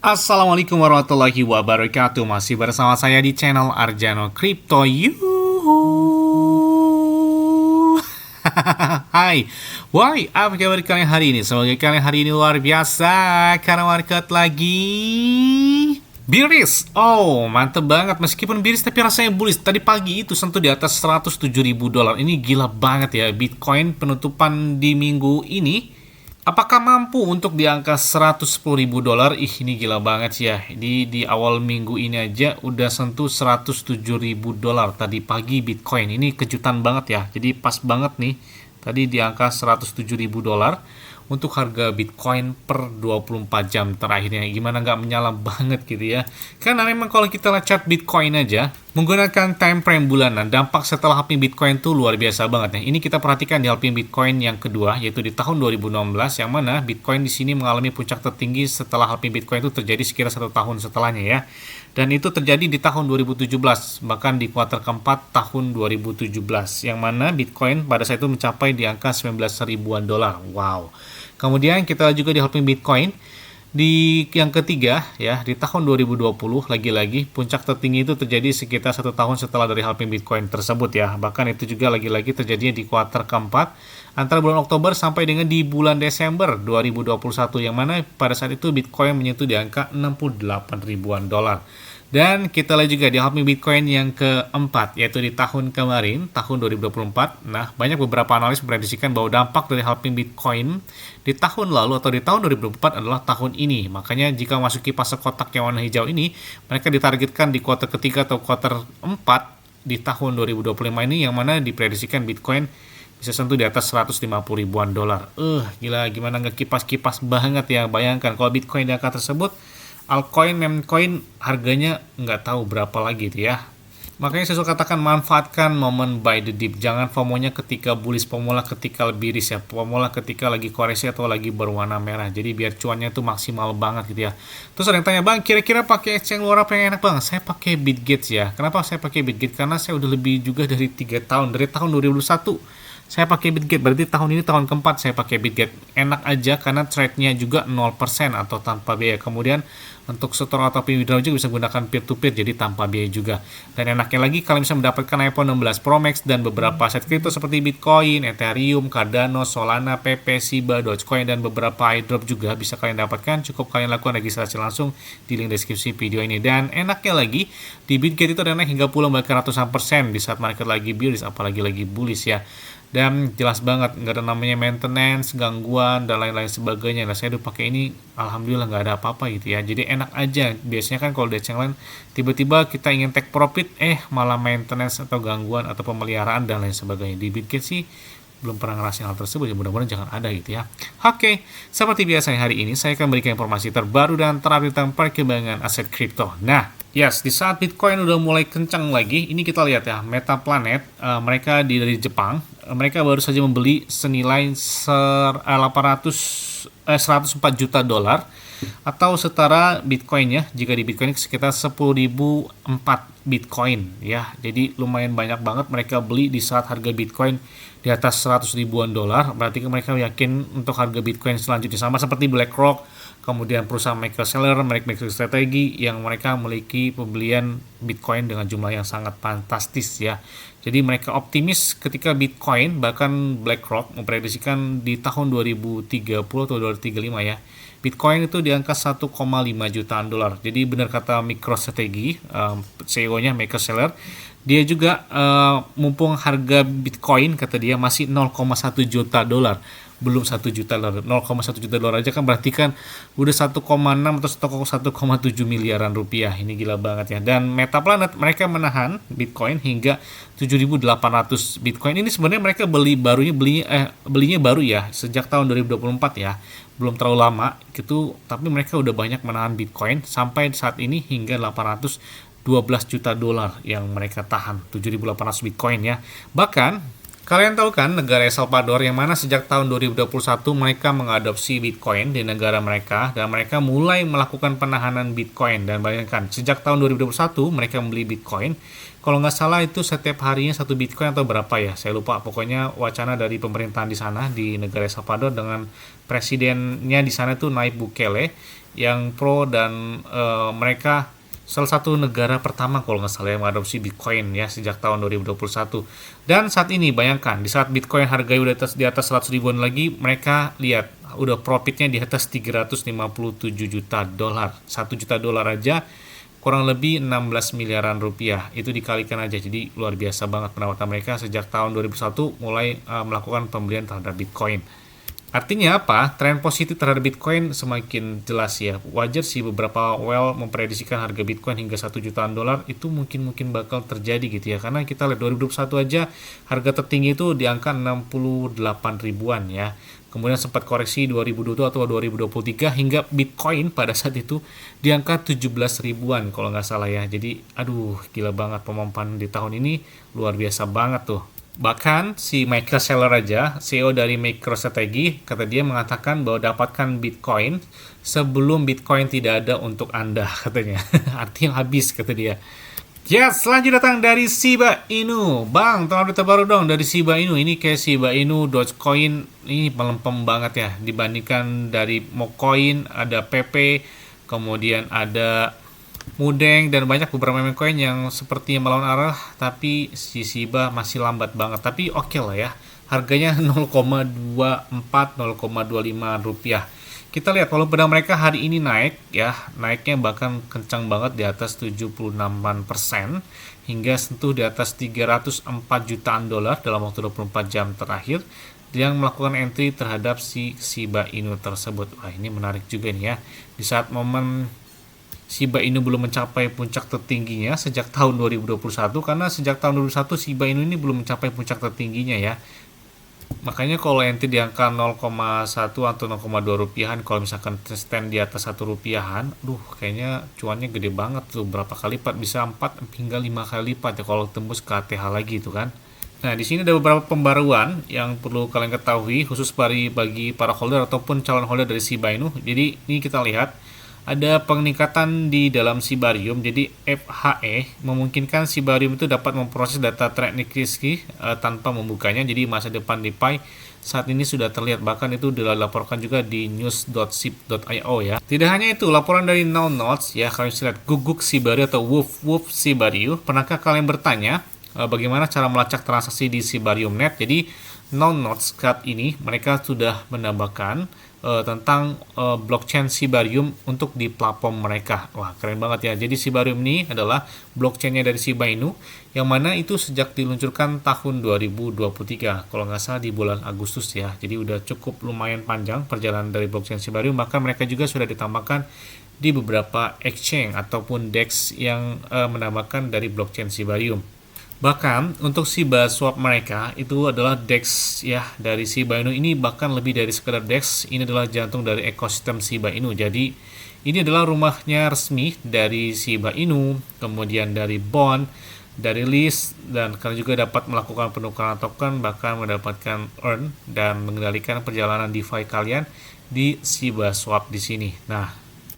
Assalamualaikum warahmatullahi wabarakatuh. Masih bersama saya di channel Arjano Crypto. Yuhu. Hai, why apa kabar kalian hari ini? Semoga kalian hari ini luar biasa karena market lagi bearish. Oh, mantep banget. Meskipun bearish tapi rasanya bullish. Tadi pagi itu sentuh di atas $107.000. Ini gila banget ya. Bitcoin penutupan di minggu ini apakah mampu untuk di angka $110.000? Ini gila banget sih ya. Di awal minggu ini aja udah sentuh $107.000 tadi pagi Bitcoin. Ini kejutan banget ya. Jadi pas banget nih. Tadi di angka $107.000 untuk harga Bitcoin per 24 jam terakhirnya. Gimana nggak menyala banget gitu ya. Karena memang kalau kita lihat chart Bitcoin aja, menggunakan time frame bulanan, dampak setelah halving Bitcoin tuh luar biasa banget ya. Ini kita perhatikan di halving Bitcoin yang kedua, yaitu di tahun 2016, yang mana Bitcoin di sini mengalami puncak tertinggi setelah halving Bitcoin itu terjadi sekira 1 tahun setelahnya ya. Dan itu terjadi di tahun 2017, bahkan di kuartal keempat tahun 2017, yang mana Bitcoin pada saat itu mencapai di angka 19 ribuan dolar. Wow. Kemudian kita lihat juga di halving Bitcoin di yang ketiga ya, di tahun 2020 lagi-lagi puncak tertinggi itu terjadi sekitar 1 tahun setelah dari halving Bitcoin tersebut ya. Bahkan itu juga lagi-lagi terjadinya di kuartal keempat antara bulan Oktober sampai dengan di bulan Desember 2021, yang mana pada saat itu Bitcoin menyentuh di angka 68 ribuan dolar. Dan kita lihat juga di halving Bitcoin yang keempat, yaitu di tahun kemarin, tahun 2024. Nah, banyak beberapa analis memprediksikan bahwa dampak dari halving Bitcoin di tahun lalu atau di tahun 2024 adalah tahun ini. Makanya jika masuki fase kotak yang warna hijau ini, mereka ditargetkan di kuartal ketiga atau kuartal 4 di tahun 2025 ini, yang mana diprediksikan Bitcoin bisa sentuh di atas 150 ribuan dolar. Gila, gimana nggak kipas-kipas banget ya. Bayangkan kalau Bitcoin di angka tersebut, altcoin, memecoin harganya nggak tahu berapa lagi itu ya. Makanya saya suka katakan manfaatkan momen buy the dip. Jangan FOMO-nya ketika bullish, FOMO-nya ketika lebih bearish ya. FOMO-nya ketika lagi koreksi atau lagi berwarna merah. Jadi biar cuannya itu maksimal banget gitu ya. Terus ada yang tanya, "Bang, kira-kira pakai exchange luar apa yang enak, Bang?" Saya pakai Bitget ya. Kenapa saya pakai Bitget? Karena saya udah lebih juga dari 3 tahun. Dari tahun 2021 saya pakai Bitget. Berarti tahun ini tahun keempat saya pakai Bitget. Enak aja karena trade-nya juga 0% atau tanpa biaya. Kemudian untuk store atau withdraw juga bisa gunakan peer-to-peer, jadi tanpa biaya juga. Dan enaknya lagi, kalian bisa mendapatkan iPhone 16 Pro Max dan beberapa aset kripto seperti Bitcoin, Ethereum, Cardano, Solana, PP, Shiba, Dogecoin, dan beberapa airdrop juga bisa kalian dapatkan. Cukup kalian lakukan registrasi langsung di link deskripsi video ini. Dan enaknya lagi, di Bitget itu ada naik hingga puluhan bahkan ratusan persen di saat market lagi bearish, apalagi lagi bullish ya. Dan jelas banget, nggak ada namanya maintenance, gangguan, dan lain-lain sebagainya. Nah, saya udah pakai ini, alhamdulillah nggak ada apa-apa gitu ya. Jadi enak aja. Biasanya kan kalau di exchange lain, tiba-tiba kita ingin take profit, malah maintenance atau gangguan atau pemeliharaan dan lain sebagainya. Di Bitget sih belum pernah ngerasain hal tersebut, ya mudah-mudahan jangan ada gitu ya. Oke, seperti biasanya hari ini saya akan berikan informasi terbaru dan terupdate tentang perkembangan aset kripto. Nah, yes, di saat Bitcoin udah mulai kencang lagi, ini kita lihat ya, Metaplanet, mereka dari Jepang, mereka baru saja membeli senilai 104 juta dolar atau setara Bitcoin ya, jika di Bitcoin sekitar 10.004 Bitcoin ya. Jadi lumayan banyak banget mereka beli di saat harga Bitcoin di atas 100 ribuan dolar. Berarti mereka yakin untuk harga Bitcoin selanjutnya, sama seperti BlackRock, kemudian perusahaan Michael Saylor, MicroStrategy, yang mereka memiliki pembelian Bitcoin dengan jumlah yang sangat fantastis ya. Jadi mereka optimis ketika Bitcoin, bahkan BlackRock memprediksikan di tahun 2030 atau 2035 ya, Bitcoin itu di angka 1,5 jutaan dolar. Jadi benar kata MicroStrategy, CEO-nya Michael Saylor, dia juga mumpung harga Bitcoin kata dia masih 0,1 juta dolar, belum 1 juta dolar. 0,1 juta dolar aja kan berarti kan udah 1,6 atau 1,7 miliaran rupiah. Ini gila banget ya. Dan Metaplanet mereka menahan Bitcoin hingga 7.800 Bitcoin. Ini sebenarnya mereka belinya baru ya, sejak tahun 2024 ya. Belum terlalu lama gitu, tapi mereka udah banyak menahan Bitcoin sampai saat ini hingga 812 juta dolar yang mereka tahan, 7.800 Bitcoin ya. Bahkan kalian tahu kan negara El Salvador, yang mana sejak tahun 2021 mereka mengadopsi Bitcoin di negara mereka, dan mereka mulai melakukan penahanan Bitcoin. Dan bayangkan, sejak tahun 2021 mereka membeli Bitcoin. Kalau nggak salah itu setiap harinya 1 Bitcoin atau berapa ya, saya lupa. Pokoknya wacana dari pemerintahan di sana, di negara El Salvador, dengan presidennya di sana tuh Nayib Bukele, yang pro dan mereka salah satu negara pertama kalau nggak salah yang mengadopsi Bitcoin ya sejak tahun 2021. Dan saat ini bayangkan di saat Bitcoin harganya udah di atas 100 ribuan lagi, mereka lihat udah profitnya di atas 357 juta dolar. 1 juta dolar aja kurang lebih 16 miliaran rupiah. Itu dikalikan aja. Jadi luar biasa banget pendapatan mereka sejak tahun 2001 mulai melakukan pembelian terhadap Bitcoin. Artinya apa? Tren positif terhadap Bitcoin semakin jelas ya. Wajar sih beberapa well memprediksikan harga Bitcoin hingga 1 jutaan dolar itu mungkin bakal terjadi gitu ya. Karena kita lihat 2021 aja harga tertinggi itu di angka 68 ribuan ya. Kemudian sempat koreksi 2022 atau 2023 hingga Bitcoin pada saat itu di angka 17 ribuan kalau nggak salah ya. Jadi aduh gila banget pemompanan di tahun ini luar biasa banget tuh. Bahkan si Michael Saylor aja, CEO dari MicroStrategy, kata dia mengatakan bahwa dapatkan Bitcoin sebelum Bitcoin tidak ada untuk Anda, katanya. Artinya habis, kata dia. Ya, selanjutnya datang dari Shiba Inu. Bang, tolong terbaru dong dari Shiba Inu. Ini kayak Shiba Inu, Dogecoin, ini melempem banget ya. Dibandingkan dari Mocoin, ada PP, kemudian ada Mudeng dan banyak beberapa meme coin yang sepertinya melawan arah, tapi si Shiba masih lambat banget. Tapi oke lah ya, harganya 0,24 0,25 rupiah. Kita lihat walaupun pedang mereka hari ini naik ya, naiknya bahkan kencang banget di atas 78% hingga sentuh di atas 304 jutaan dolar dalam waktu 24 jam terakhir yang melakukan entry terhadap si Shiba Inu tersebut. Wah, ini menarik juga nih ya. Di saat momen Shiba Inu belum mencapai puncak tertingginya sejak tahun 2021, karena sejak tahun 2021 Shiba Inu ini belum mencapai puncak tertingginya ya. Makanya kalau entry di angka 0,1 atau 0,2 rupiahan, kalau misalkan stand di atas 1 rupiahan, kayaknya cuannya gede banget tuh, berapa kali lipat, bisa 4 hingga 5 kali lipat ya kalau tembus ke ATH lagi itu kan. Nah, di sini ada beberapa pembaruan yang perlu kalian ketahui khusus bagi para holder ataupun calon holder dari Shiba Inu. Jadi ini kita lihat ada peningkatan di dalam Shibarium. Jadi FHE memungkinkan Shibarium itu dapat memproses data trade Nikkei tanpa membukanya. Jadi masa depan DeFi saat ini sudah terlihat, bahkan itu dilaporkan juga di news.shib.io ya. Tidak hanya itu, laporan dari NowNodes ya, kalian bisa lihat Guguk Shibarium atau Woof Shibarium. Pernahkah kalian bertanya bagaimana cara melacak transaksi di Shibarium Net? Jadi NowNodes saat ini mereka sudah menambahkan tentang blockchain Shibarium untuk di platform mereka. Wah, keren banget ya. Jadi Shibarium ini adalah blockchainnya dari Shiba Inu yang mana itu sejak diluncurkan tahun 2023 kalau nggak salah di bulan Agustus ya. Jadi udah cukup lumayan panjang perjalanan dari blockchain Shibarium. Bahkan mereka juga sudah ditambahkan di beberapa exchange ataupun DEX yang menambahkan dari blockchain Shibarium. Bahkan untuk Shiba Swap mereka itu adalah DEX ya dari Shiba Inu. Ini bahkan lebih dari sekedar DEX, ini adalah jantung dari ekosistem Shiba Inu. Jadi ini adalah rumahnya resmi dari Shiba Inu, kemudian dari bond, dari list, dan kalian juga dapat melakukan penukaran token, bahkan mendapatkan earn dan mengendalikan perjalanan DeFi kalian di Shiba Swap di sini.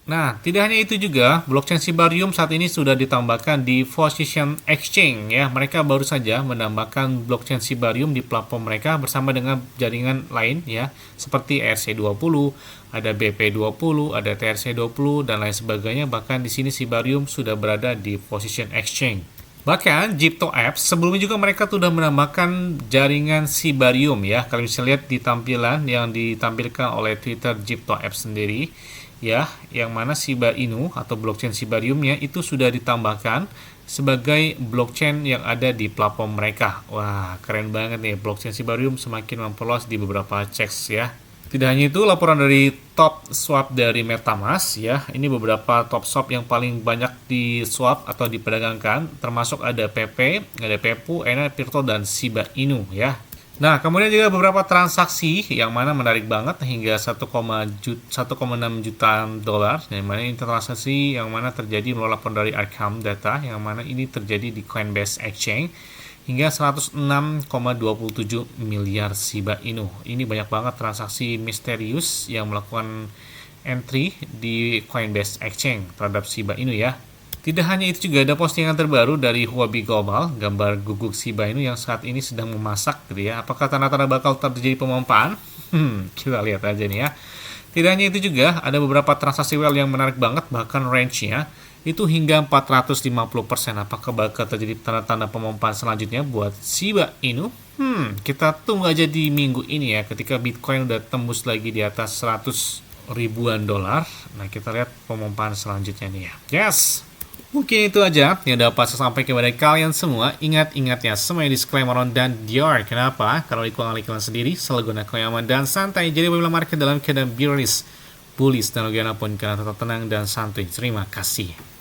Nah, tidak hanya itu juga, blockchain Shibarium saat ini sudah ditambahkan di Position Exchange ya. Mereka baru saja menambahkan blockchain Shibarium di platform mereka bersama dengan jaringan lain ya, seperti ERC20, ada BP20, ada TRC20 dan lain sebagainya. Bahkan di sini Shibarium sudah berada di Position Exchange. Bahkan Gypto Apps sebelumnya juga mereka sudah menambahkan jaringan Shibarium ya. Kalian bisa lihat di tampilan yang ditampilkan oleh Twitter Gypto Apps sendiri. Ya, yang mana Shiba Inu atau blockchain Shibariumnya itu sudah ditambahkan sebagai blockchain yang ada di platform mereka. Wah, keren banget nih, blockchain Shibarium semakin memperluas di beberapa checks ya. Tidak hanya itu, laporan dari top swap dari MetaMask ya. Ini beberapa top swap yang paling banyak di swap atau diperdagangkan, termasuk ada PP, ada Pepu, Ena, Pirto dan Shiba Inu ya. Nah, kemudian juga beberapa transaksi yang mana menarik banget hingga 1,6 juta dolar. Yang mana ini transaksi yang mana terjadi melalui laporan dari Arkham Data, yang mana ini terjadi di Coinbase Exchange hingga 106,27 miliar Shiba Inu. Ini banyak banget transaksi misterius yang melakukan entry di Coinbase Exchange terhadap Shiba Inu ya. Tidak hanya itu, juga ada postingan terbaru dari Huobi Global, gambar guguk Shiba Inu yang saat ini sedang memasak gitu ya. Apakah tanda-tanda bakal terjadi pemompaan? Kita lihat aja nih ya. Tidak hanya itu juga, ada beberapa transaksi whale yang menarik banget, bahkan range-nya itu hingga 450%. Apakah bakal terjadi tanda-tanda pemompaan selanjutnya buat Shiba Inu? Kita tunggu aja di minggu ini ya, ketika Bitcoin udah tembus lagi di atas 100 ribuan dolar. Nah, kita lihat pemompaan selanjutnya nih ya. Yes! Mungkin itu aja yang dapat saya sampaikan kepada kalian semua. Ingat-ingat ya, semuanya disclaimer on dan Dior. Kenapa? Karena di kalian sendiri selalu gunakan yang aman dan santai. Jadi apabila market dalam keadaan bearish, bullish, dan bagaimana pun kalian tetap tenang dan santai. Terima kasih.